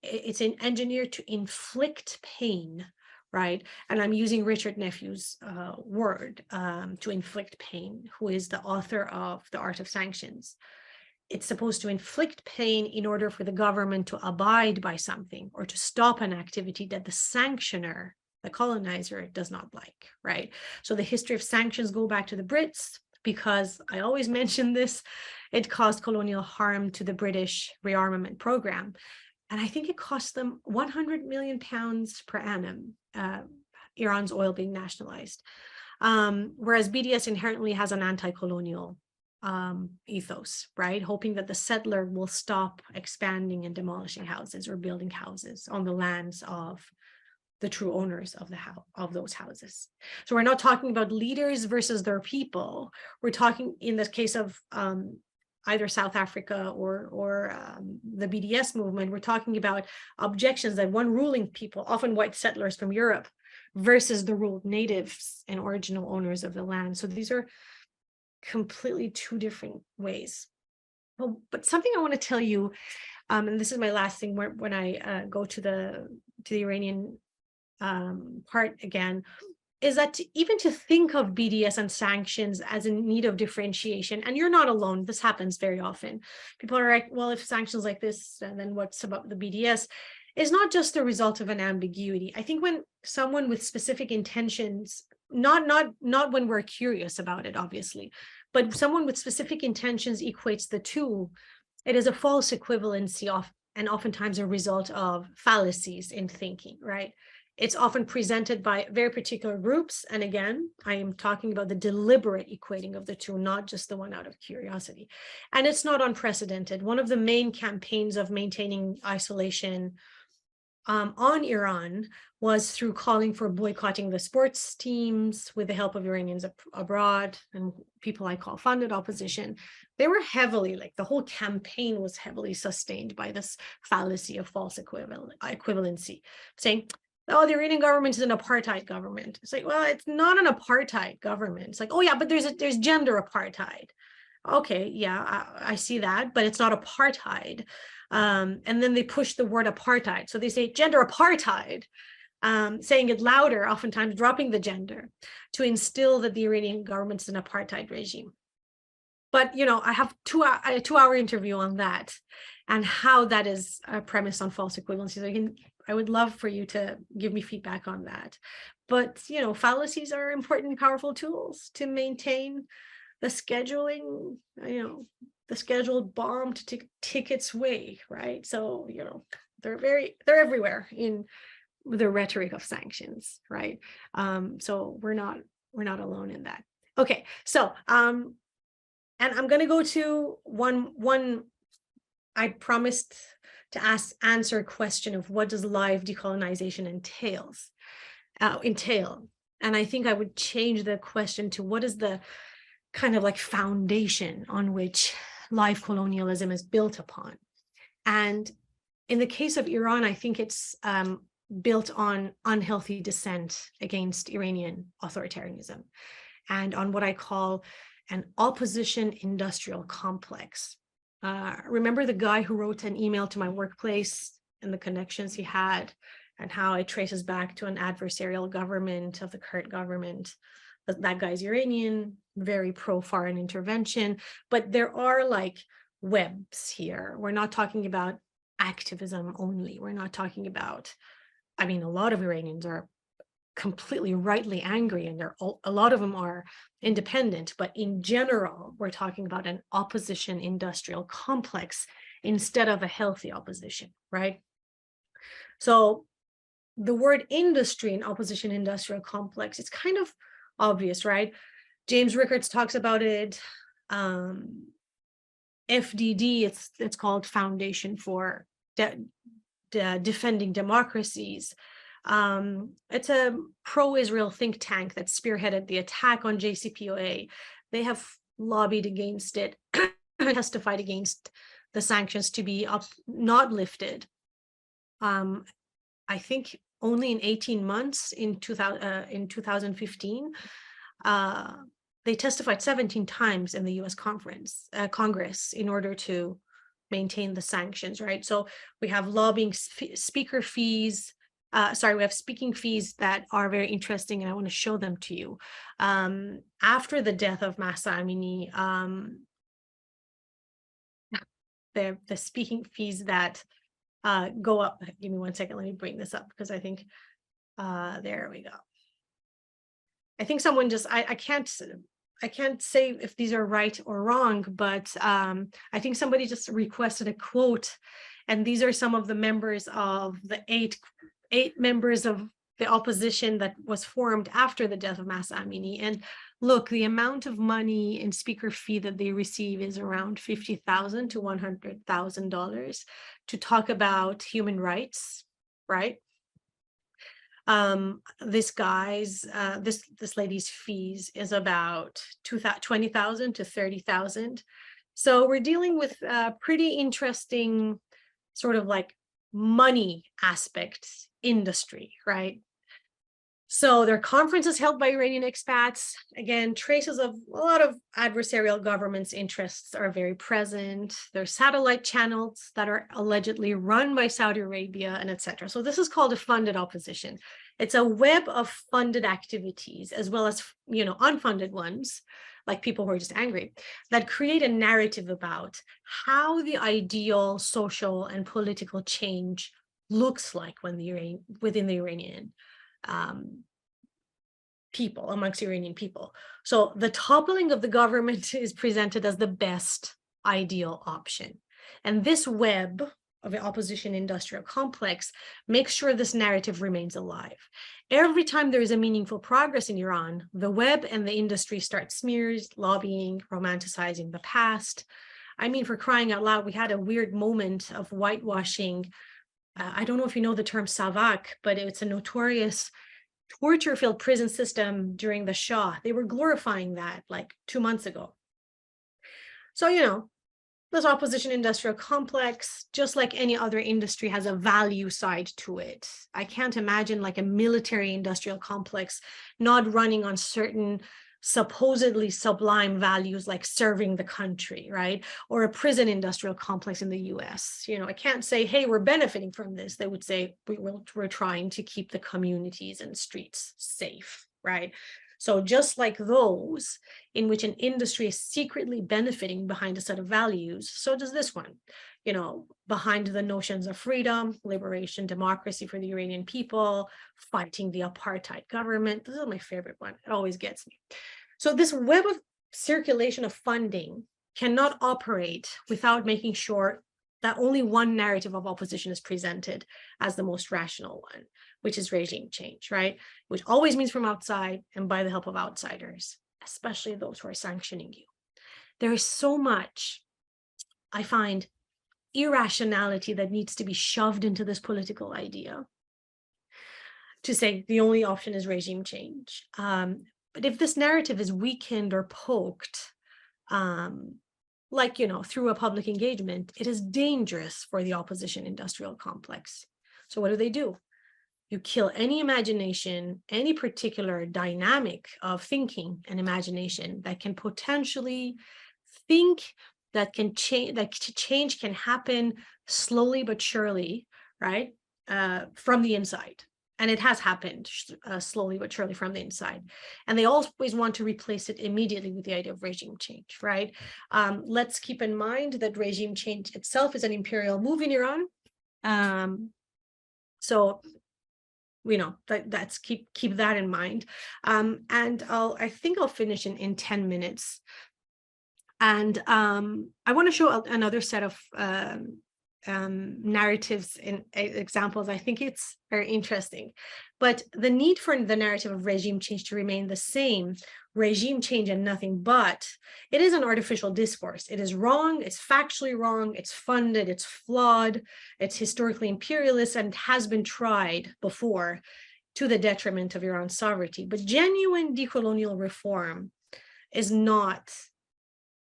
It's engineered to inflict pain, right? And I'm using Richard Nephew's word, to inflict pain, who is the author of The Art of Sanctions. It's supposed to inflict pain in order for the government to abide by something or to stop an activity that the sanctioner, the colonizer, does not like, right? So the history of sanctions go back to the Brits, because I always mention this, it caused colonial harm to the British rearmament program. And I think it cost them £100 million per annum, Iran's oil being nationalized. Whereas BDS inherently has an anti-colonial ethos, right? Hoping that the settler will stop expanding and demolishing houses or building houses on the lands of the true owners of those houses. So we're not talking about leaders versus their people. We're talking, in the case of either South Africa or the BDS movement, we're talking about objections that one ruling people, often white settlers from Europe, versus the ruled natives and original owners of the land. So these are completely two different ways. Well, but something I want to tell you, and this is my last thing, when I go to the Iranian part again, is that even to think of BDS and sanctions as in need of differentiation, and you're not alone, this happens very often. People are like, well, if sanctions like this, then what's about the BDS? Is not just the result of an ambiguity. I think when someone with specific intentions, not when we're curious about it, obviously, but someone with specific intentions equates the two, it is a false equivalency and oftentimes a result of fallacies in thinking, right? It's often presented by very particular groups. And again, I am talking about the deliberate equating of the two, not just the one out of curiosity. And it's not unprecedented. One of the main campaigns of maintaining isolation on Iran was through calling for boycotting the sports teams with the help of Iranians abroad and people I call funded opposition. They were heavily, like the whole campaign was heavily sustained by this fallacy of false equivalency, saying, oh, the Iranian government is an apartheid government. It's like, well, it's not an apartheid government. It's like, oh yeah, but there's gender apartheid. Okay, yeah, I see that, but it's not apartheid. And then they push the word apartheid. So they say gender apartheid, saying it louder, oftentimes dropping the gender, to instill that the Iranian government is an apartheid regime. But, you know, I have a two-hour interview on that and how that is premised on false equivalency. So I would love for you to give me feedback on that. But, you know, fallacies are important, powerful tools to maintain the scheduling, you know, the scheduled bomb to tick its way, right? So, you know, they're everywhere in the rhetoric of sanctions, right? So we're not alone in that. Okay, so and I'm going to go to one. I promised to answer a question of what does live decolonization entail, and I think I would change the question to what is the kind of like foundation on which live colonialism is built upon. And in the case of Iran, I think it's built on unhealthy dissent against Iranian authoritarianism and on what I call an opposition industrial complex. Remember the guy who wrote an email to my workplace and the connections he had and how it traces back to an adversarial government of the current government that guy's Iranian, very pro-foreign intervention, but there are like webs here. We're not talking about activism only. We're not talking about, I mean, a lot of Iranians are completely rightly angry, and a lot of them are independent, but in general, we're talking about an opposition industrial complex instead of a healthy opposition, right? So the word industry and opposition industrial complex, it's kind of obvious, right? James Rickards talks about it. FDD, it's called Foundation for Defending Democracies. It's a pro-Israel think tank that spearheaded the attack on JCPOA. They have lobbied against it, testified against the sanctions to be not lifted. I think only in 18 months in 2015, they testified 17 times in the US Congress in order to maintain the sanctions, right? So we have lobbying speaker fees. We have speaking fees that are very interesting, and I want to show them to you. After the death of Mahsa Amini, the speaking fees that go up. Give me 1 second. Let me bring this up because I think there we go. I think someone just I can't say if these are right or wrong, but I think somebody just requested a quote, and these are some of the members of the eight members of the opposition that was formed after the death of Mahsa Amini. And look, the amount of money in speaker fee that they receive is around $50,000 to $100,000 to talk about human rights, right? This lady's fees is about $20,000 to $30,000. So we're dealing with a pretty interesting sort of like money aspect industry, right? So there are conferences held by Iranian expats. Again, traces of a lot of adversarial governments' interests are very present. There's satellite channels that are allegedly run by Saudi Arabia, and etc. So this is called a funded opposition. It's a web of funded activities, as well as, you know, unfunded ones, like people who are just angry, that create a narrative about how the ideal social and political change looks like within the Iranian people, amongst Iranian people. So the toppling of the government is presented as the best ideal option. And this web of an opposition industrial complex makes sure this narrative remains alive. Every time there is a meaningful progress in Iran, the web and the industry start smears, lobbying, romanticizing the past. I mean, for crying out loud, we had a weird moment of whitewashing. I don't know if you know the term savak, but it's a notorious torture-filled prison system during the Shah. They were glorifying that like 2 months ago. So, you know, this opposition industrial complex, just like any other industry, has a value side to it. I can't imagine like a military industrial complex not running on certain supposedly sublime values like serving the country, right? Or a prison industrial complex in the US. You know, I can't say, hey, we're benefiting from this. They would say, we're trying to keep the communities and streets safe, right? So just like those in which an industry is secretly benefiting behind a set of values, so does this one, you know, behind the notions of freedom, liberation, democracy for the Iranian people, fighting the apartheid government. This is my favorite one. It always gets me. So this web of circulation of funding cannot operate without making sure that only one narrative of opposition is presented as the most rational one, which is regime change, right? Which always means from outside and by the help of outsiders, especially those who are sanctioning you. There is so much, I find, irrationality that needs to be shoved into this political idea to say the only option is regime change. But if this narrative is weakened or poked, like, you know, through a public engagement, it is dangerous for the opposition industrial complex. So what do? You kill any imagination, any particular dynamic of thinking and imagination that can potentially think that can change, that change can happen slowly but surely, right? From the inside. And it has happened slowly but surely from the inside. And they always want to replace it immediately with the idea of regime change, right? Let's keep in mind that regime change itself is an imperial move in Iran. So, you know, that's keep that in mind. And I think I'll finish in 10 minutes. And I want to show another set of narratives and examples. I think it's very interesting, but the need for the narrative of regime change to remain the same, regime change and nothing but, it is an artificial discourse. It is wrong, it's factually wrong, it's funded, it's flawed, it's historically imperialist, and has been tried before to the detriment of Iran's sovereignty. But genuine decolonial reform is not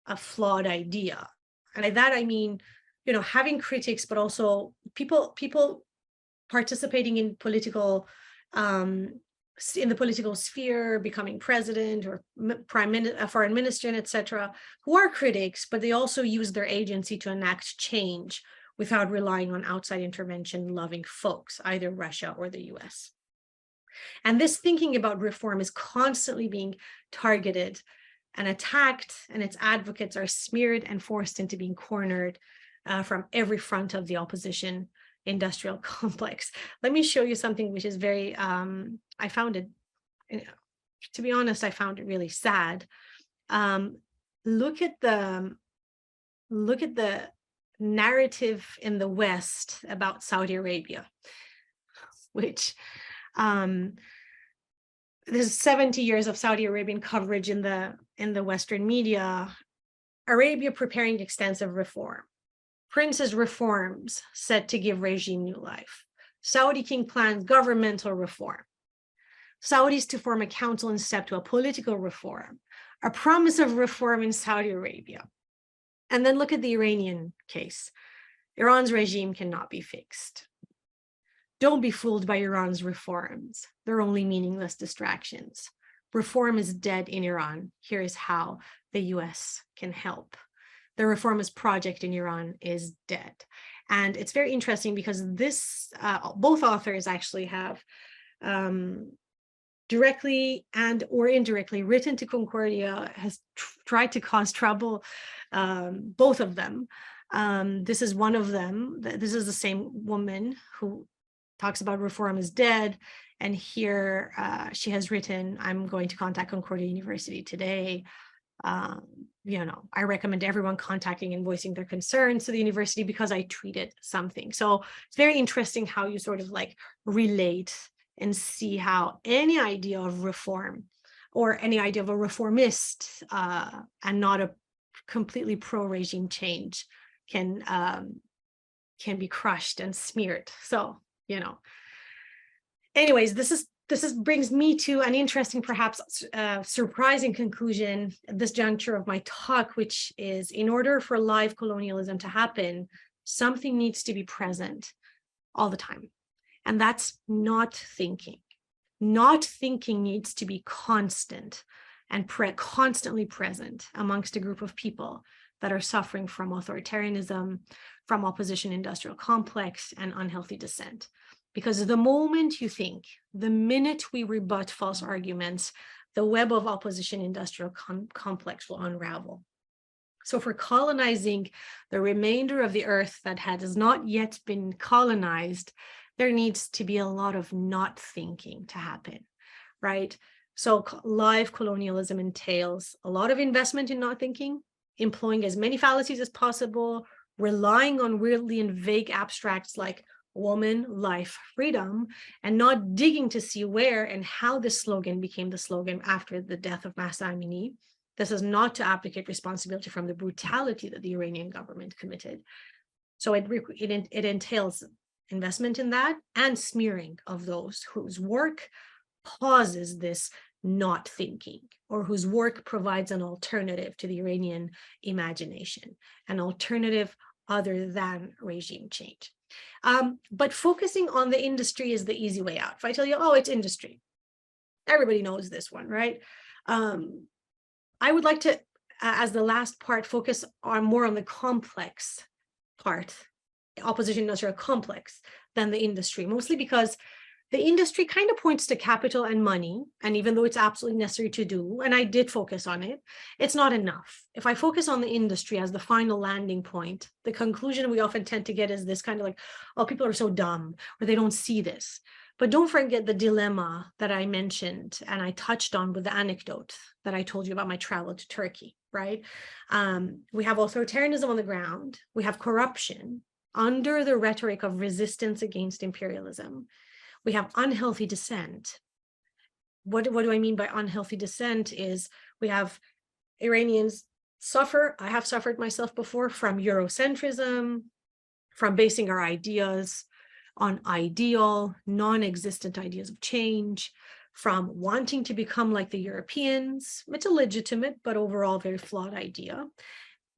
a flawed idea. And by that I mean, you know, having critics, but also people participating in political, in the political sphere, becoming president or foreign minister, etc., who are critics, but they also use their agency to enact change without relying on outside intervention, loving folks, either Russia or the US. And this thinking about reform is constantly being targeted and attacked, and its advocates are smeared and forced into being cornered from every front of the opposition industrial complex. Let me show you something which is very, I found it, to be honest, I found it really sad. Look at the narrative in the West about Saudi Arabia, which there's 70 years of Saudi Arabian coverage in the Western media. Arabia preparing extensive reform. Prince's reforms set to give regime new life. Saudi king plans governmental reform. Saudis to form a council and step to a political reform. A promise of reform in Saudi Arabia. And then look at the Iranian case. Iran's regime cannot be fixed. Don't be fooled by Iran's reforms. They're only meaningless distractions. Reform is dead in Iran. Here is how the US can help. The reformist project in Iran is dead. And it's very interesting because this, both authors actually have directly and or indirectly written to Concordia, has tried to cause trouble, both of them. This is one of them. This is the same woman who talks about reform is dead. And here she has written, I'm going to contact Concordia University today. You know, I recommend everyone contacting and voicing their concerns to the university because I tweeted something. So it's very interesting how you sort of like relate and see how any idea of reform or any idea of a reformist and not a completely pro-regime change can be crushed and smeared. So, you know, anyways, this brings me to an interesting, perhaps surprising conclusion at this juncture of my talk, which is, in order for live colonialism to happen, something needs to be present all the time. And that's not thinking. Not thinking needs to be constant and constantly present amongst a group of people that are suffering from authoritarianism, from opposition industrial complex, and unhealthy dissent. Because the moment you think, the minute we rebut false arguments, the web of opposition industrial complex will unravel. So for colonizing the remainder of the earth that has not yet been colonized, there needs to be a lot of not thinking to happen, right? So live colonialism entails a lot of investment in not thinking, employing as many fallacies as possible, relying on weirdly and vague abstracts like woman, life, freedom, and not digging to see where and how this slogan became the slogan after the death of Mahsa Amini. This is not to abdicate responsibility from the brutality that the Iranian government committed. So it entails investment in that and smearing of those whose work pauses this not thinking, or whose work provides an alternative to the Iranian imagination, an alternative other than regime change. But focusing on the industry is the easy way out. If I tell you, oh, it's industry, everybody knows this one, right? I would like to, as the last part, focus more on the complex part, opposition industrial complex, than the industry, mostly because The industry kind of points to capital and money, and even though it's absolutely necessary to do, and I did focus on it, it's not enough. If I focus on the industry as the final landing point, the conclusion we often tend to get is this kind of like, oh, people are so dumb, or they don't see this. But don't forget the dilemma that I mentioned and I touched on with the anecdote that I told you about my travel to Turkey, right? We have authoritarianism on the ground. We have corruption under the rhetoric of resistance against imperialism. We have unhealthy dissent. What do I mean by unhealthy dissent is we have Iranians suffer, I have suffered myself before, from Eurocentrism, from basing our ideas on ideal, non-existent ideas of change, from wanting to become like the Europeans, it's a legitimate but overall very flawed idea,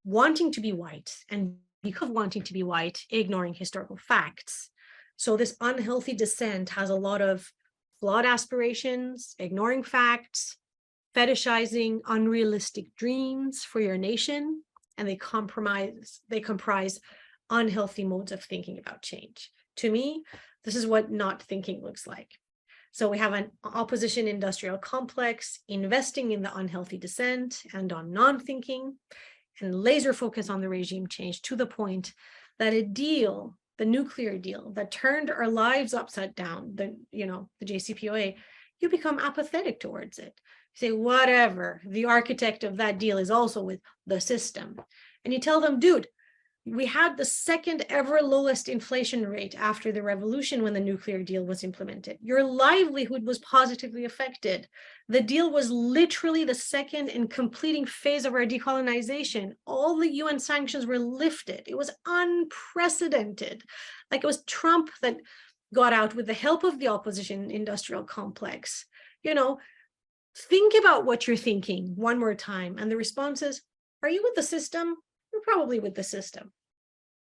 wanting to be white, and because of wanting to be white, ignoring historical facts. So this unhealthy dissent has a lot of flawed aspirations, ignoring facts, fetishizing unrealistic dreams for your nation, and they comprise unhealthy modes of thinking about change. To me, this is what not thinking looks like. So we have an opposition industrial complex investing in the unhealthy dissent and on non-thinking, and laser focus on the regime change to the point that a deal, the nuclear deal that turned our lives upside down, the JCPOA, you become apathetic towards it. You say, whatever, the architect of that deal is also with the system. And you tell them, dude, we had the second ever lowest inflation rate after the revolution when the nuclear deal was implemented. Your livelihood was positively affected. The deal was literally the second and completing phase of our decolonization. All the UN sanctions were lifted. It was unprecedented. Like it was Trump that got out with the help of the opposition industrial complex. Think about what you're thinking one more time. And the response is, are you with the system? You're probably with the system.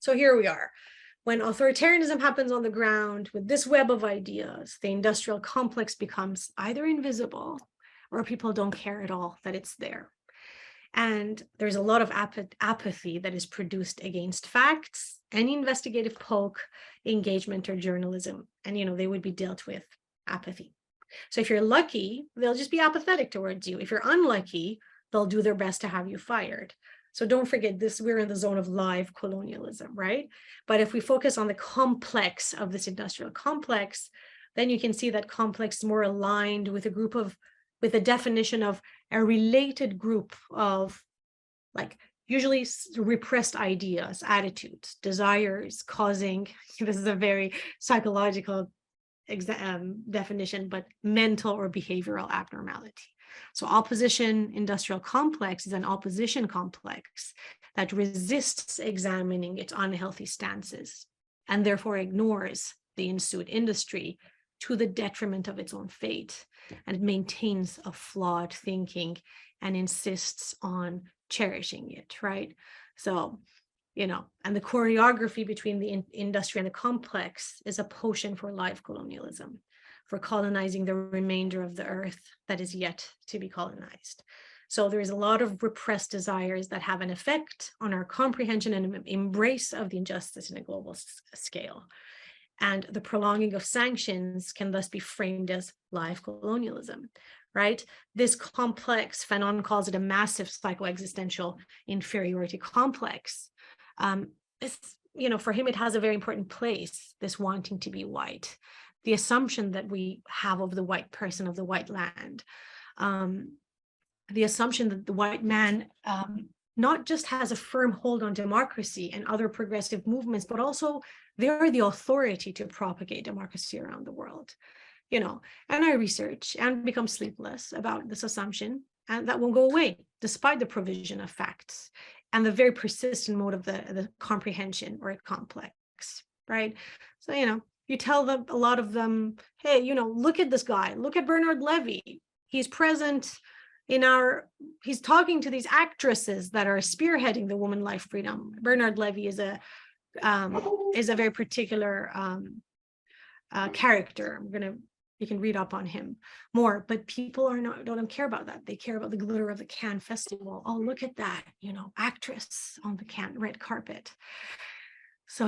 So here we are. When authoritarianism happens on the ground with this web of ideas, the industrial complex becomes either invisible or people don't care at all that it's there. And there's a lot of apathy that is produced against facts, any investigative poke, engagement, or journalism. And, they would be dealt with apathy. So if you're lucky, they'll just be apathetic towards you. If you're unlucky, they'll do their best to have you fired. So don't forget this, we're in the zone of live colonialism, right? But if we focus on the complex of this industrial complex, then you can see that complex is more aligned with a definition of a related group of usually repressed ideas, attitudes, desires causing, this is a very psychological definition, but mental or behavioral abnormality. So opposition industrial complex is an opposition complex that resists examining its unhealthy stances and therefore ignores the ensued industry to the detriment of its own fate, and it maintains a flawed thinking and insists on cherishing it, right? So, and the choreography between the industry and the complex is a potion for live colonialism, for colonizing the remainder of the earth that is yet to be colonized. So there is a lot of repressed desires that have an effect on our comprehension and embrace of the injustice in a global scale. And the prolonging of sanctions can thus be framed as live colonialism, right? This complex, Fanon calls it a massive psychoexistential inferiority complex. For him, it has a very important place, this wanting to be white. The assumption that we have of the white person, of the white land, the assumption that the white man not just has a firm hold on democracy and other progressive movements, but also they're the authority to propagate democracy around the world. And I research and become sleepless about this assumption, and that won't go away despite the provision of facts and the very persistent mode of the comprehension or complex, right? So, you tell them, a lot of them, hey, look at this guy, look at Bernard Levy. He's present he's talking to these actresses that are spearheading the woman life freedom. Bernard Levy is a very particular character. You can read up on him more, but people don't care about that. They care about the glitter of the Cannes Festival. Oh, look at that, actress on the Cannes red carpet. So,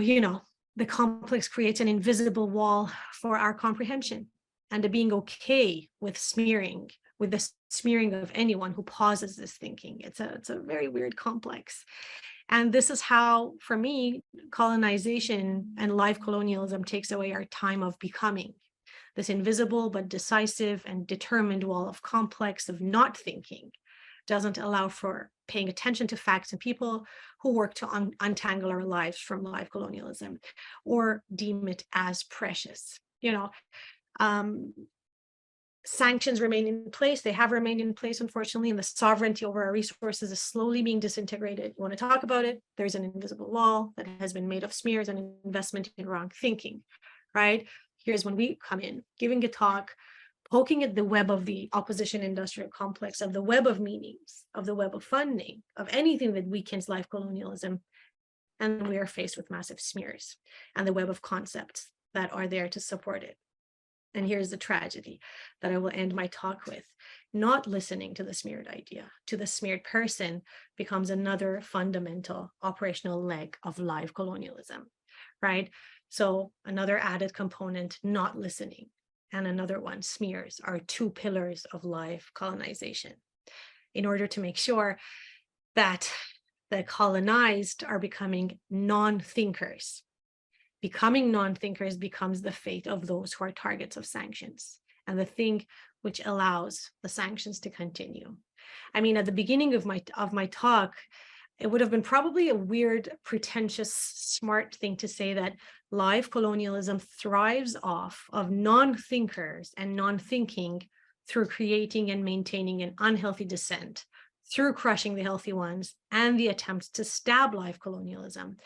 the complex creates an invisible wall for our comprehension and to being okay with smearing, with the smearing of anyone who pauses this thinking. It's a very weird complex. And this is how, for me, colonization and live colonialism takes away our time of becoming. This invisible but decisive and determined wall of complex of not thinking doesn't allow for paying attention to facts and people who work to untangle our lives from live colonialism or deem it as precious. Sanctions remain in place. They have remained in place, unfortunately, and the sovereignty over our resources is slowly being disintegrated. You want to talk about it? There's an invisible wall that has been made of smears and investment in wrong thinking, right? Here's when we come in, giving a talk, poking at the web of the opposition industrial complex, of the web of meanings, of the web of funding, of anything that weakens live colonialism. And we are faced with massive smears and the web of concepts that are there to support it. And here's the tragedy that I will end my talk with. Not listening to the smeared idea, to the smeared person, becomes another fundamental operational leg of live colonialism, right? So another added component, not listening, and another one, smears, are two pillars of live colonization. In order to make sure that the colonized are becoming non-thinkers. Becoming non-thinkers becomes the fate of those who are targets of sanctions and the thing which allows the sanctions to continue. I mean, at the beginning of my talk, it would have been probably a weird, pretentious, smart thing to say that live colonialism thrives off of non-thinkers and non-thinking through creating and maintaining an unhealthy dissent, through crushing the healthy ones, and the attempts to stab live colonialism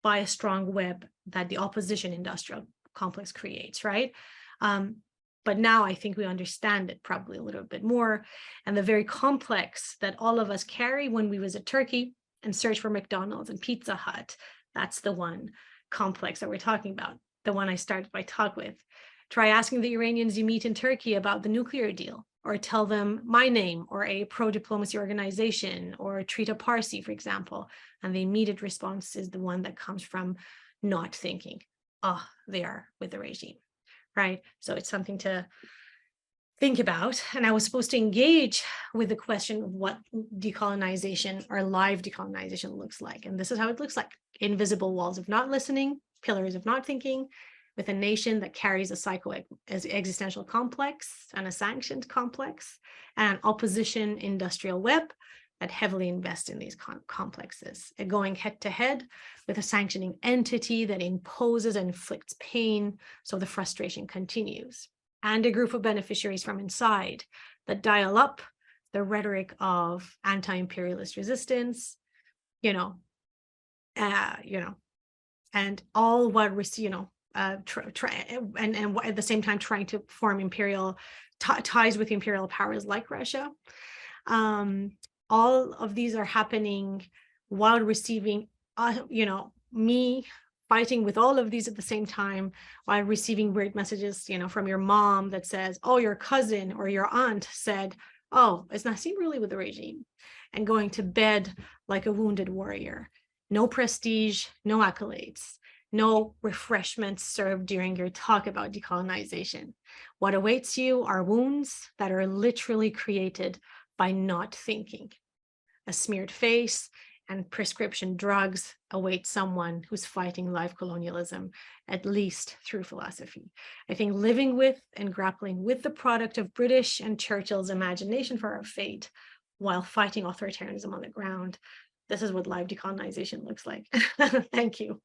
by a strong web that the opposition industrial complex creates, right? But now I think we understand it probably a little bit more, and the very complex that all of us carry when we visit Turkey and search for McDonald's and Pizza Hut. That's the one complex that we're talking about, the one I started my talk with. Try asking the Iranians you meet in Turkey about the nuclear deal, or tell them my name or a pro-diplomacy organization or treat a Parsi, for example, and the immediate response is the one that comes from not thinking, oh, they are with the regime, right? So it's something to think about. And I was supposed to engage with the question of what decolonization or live decolonization looks like. And this is how it looks like: invisible walls of not listening, pillars of not thinking, with a nation that carries a psycho-existential complex and a sanctioned complex, and an opposition industrial web that heavily invests in these complexes, and going head-to-head with a sanctioning entity that imposes and inflicts pain, so the frustration continues, and a group of beneficiaries from inside that dial up the rhetoric of anti-imperialist resistance, and all what and at the same time trying to form imperial ties with imperial powers like Russia. All of these are happening while receiving, me fighting with all of these at the same time, while receiving weird messages, from your mom that says, oh, your cousin or your aunt said, oh, is Nassim really with the regime? And going to bed like a wounded warrior. No prestige, no accolades. No refreshments served during your talk about decolonization. What awaits you are wounds that are literally created by not thinking. A smeared face and prescription drugs await someone who's fighting live colonialism, at least through philosophy. I think living with and grappling with the product of British and Churchill's imagination for our fate while fighting authoritarianism on the ground, this is what live decolonization looks like. Thank you.